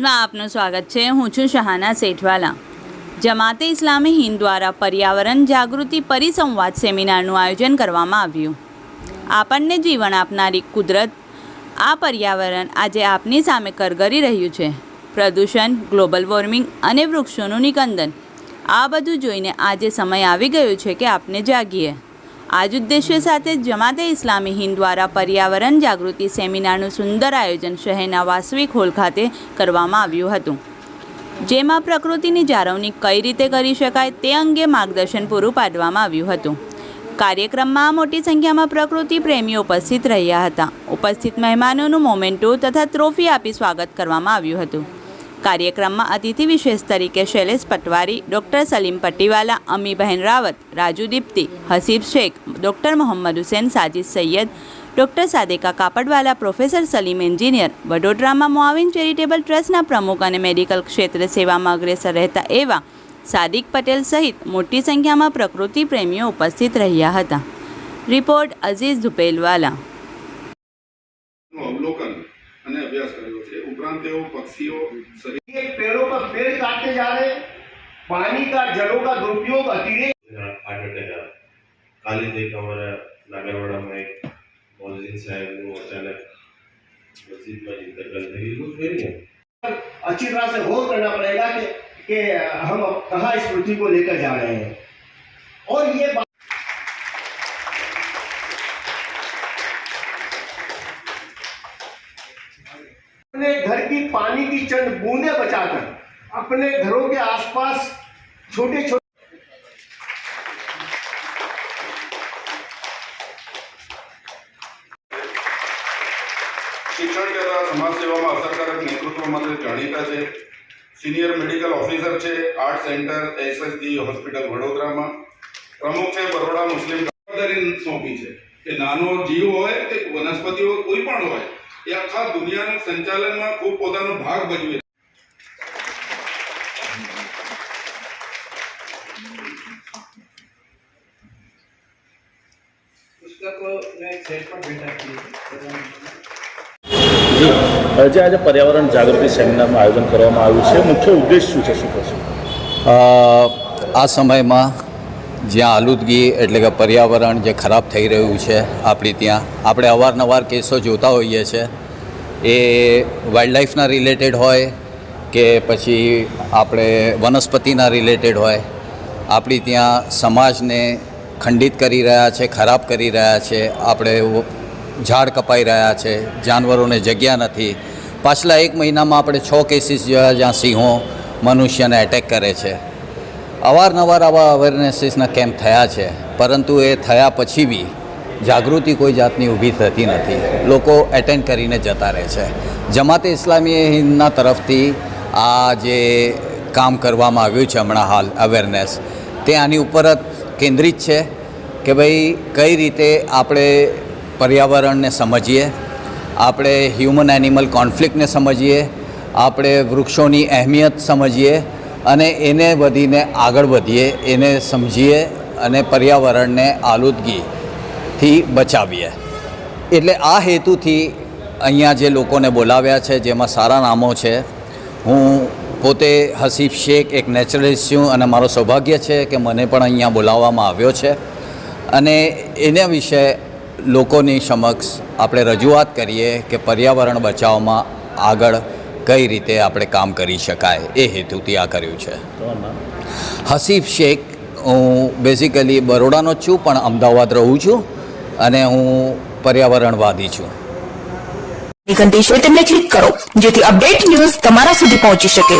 ન્યૂઝમાં આપનું સ્વાગત છે। હું છું શહાના સેઠવાલા। જમાતે ઇસ્લામી હિન્દ દ્વારા પર્યાવરણ જાગૃતિ પરિસંવાદ સેમિનારનું આયોજન કરવામાં આવ્યું। આપણને જીવન આપનારી કુદરત, આ પર્યાવરણ આજે આપની સામે કરગરી રહ્યું છે। પ્રદૂષણ, ગ્લોબલ વોર્મિંગ અને વૃક્ષોનું નિકંદન, આ બધું જોઈને આજે સમય આવી ગયો છે કે આપણે જાગીએ। આ જ ઉદ્દેશ્ય સાથે જમાતે ઇસ્લામી હિન્દ દ્વારા પર્યાવરણ જાગૃતિ સેમિનારનું સુંદર આયોજન શહેરના વાસવિક હોલ ખાતે કરવામાં આવ્યું હતું, જેમાં પ્રકૃતિની જાળવણી કઈ રીતે કરી શકાય તે અંગે માર્ગદર્શન પૂરું પાડવામાં આવ્યું હતું। કાર્યક્રમમાં મોટી સંખ્યામાં પ્રકૃતિ પ્રેમીઓ ઉપસ્થિત રહ્યા હતા। ઉપસ્થિત મહેમાનોનું મોમેન્ટો તથા ટ્રોફી આપી સ્વાગત કરવામાં આવ્યું હતું। કાર્યક્રમમાં અતિથિ વિશેષ તરીકે શૈલેષ પટવારી, ડૉક્ટર સલીમ પટ્ટીવાલા, અમીબહેન Rawat, Raju Deepti, Haseeb Shaikh, doctor Mohammad Hussain, Sajid Sayyed, doctor Sadeka Kapadwala, professor Salim engineer, વડોદરામાં મોઆવિન ચેરિટેબલ ટ્રસ્ટના પ્રમુખ અને મેડિકલ ક્ષેત્રે સેવામાં અગ્રેસર રહેતા એવા સાદિક પટેલ સહિત મોટી સંખ્યામાં પ્રકૃતિ પ્રેમીઓ ઉપસ્થિત રહ્યા હતા। રિપોર્ટ અઝીઝ ઝુપેલવાલા। उपरांत पक्षियों पेड़ों का पेड़ काटते जा रहे हैं, पानी का जलों का दुरुपयोग अतिरेक। काली देख हमारा नागरवाड़ा में मौलवी साहब ने अचानक मस्जिद में इंतकाल हुई, कुछ फिर नहीं अच्छी तरह से गौर करना पड़ेगा कि हम कहाँ इस पृथ्वी को लेकर जा रहे हैं। और ये अपने घर की पानी की चंद बूंदे बचाकर अपने घरों के आसपास छोटे छोटे शिक्षण के द्वारा समाज सेवा में असरकारक नेतृत्व माटे जाणीता है। सीनियर मेडिकल ऑफिसर है, art centre SSG hospital Vadodara में प्रमुख है, बरोड़ा मुस्लिम जवाबदारी सौंपी है कि नानो जीव होय के वनस्पति हो कोई पण होय એ આખા દુનિયાના સંચાલનમાં ખૂબ પોતાનો ભાગ ભજવે। આજે પર્યાવરણ જાગૃતિ સેમિનારનું આયોજન કરવામાં આવ્યું છે। મુખ્ય ઉદ્દેશ શું છે, શું કહેશો? આ સમયમાં જ્યાં આલુદગી એટલે કે પર્યાવરણ જે ખરાબ થઈ રહ્યું છે આપણી ત્યાં, આપણે અવારનવાર કેસો જોતા હોઈએ છીએ। એ વાઇલ્ડલાઇફના રિલેટેડ હોય કે પછી આપણે વનસ્પતિના રિલેટેડ હોય, આપણી ત્યાં સમાજને ખંડિત કરી રહ્યા છે, ખરાબ કરી રહ્યા છે। આપણે ઝાડ કપાઈ રહ્યા છે, જાનવરોને જગ્યા નથી। પાછલા 1 મહિનામાં આપણે 6 કેસીસ જોયા જ્યાં સિંહો મનુષ્યને એટેક કરે છે। અવારનવાર આવા અવેરનેસીસના કેમ્પ થયા છે, પરંતુ એ થયા પછી બી જાગૃતિ કોઈ જાતની ઊભી થતી નથી। લોકો એટેન્ડ કરીને જતા રહે છે। જમાતે ઇસ્લામી હિન્દના તરફથી આ જે કામ કરવામાં આવ્યું છે હમણાં હાલ અવેરનેસ, તે આની ઉપર જ કેન્દ્રિત છે કે ભાઈ કઈ રીતે આપણે પર્યાવરણને સમજીએ, આપણે હ્યુમન એનિમલ કોન્ફ્લિક્ટને સમજીએ, આપણે વૃક્ષોની અહેમિયત સમજીએ અને એને વધીને આગળ વધીએ, એને સમજીએ અને પર્યાવરણને આલુદગીથી બચાવીએ। એટલે આ હેતુથી અહીંયા જે લોકોને બોલાવ્યા છે, જેમાં સારા નામો છે। હું પોતે હસીબ શેખ એક નેચરલિસ્ટ છું અને મારો સૌભાગ્ય છે કે મને પણ અહીંયા બોલાવવામાં આવ્યો છે અને એના વિશે લોકોની સમક્ષ આપણે રજૂઆત કરીએ કે પર્યાવરણ બચાવવામાં આગળ કઈ રીતે આપણે કામ કરી શકાય, એ હેતુથી આ કર્યું છે। હસીબ શેખ, હું બેઝિકલી બરોડાનો જ છું પણ અમદાવાદ રહું છું અને હું પર્યાવરણવાદી છું। ઘંટી છે તેમને ક્લિક કરો જેથી અપડેટ ન્યૂઝ તમારા સુધી પહોંચી શકે।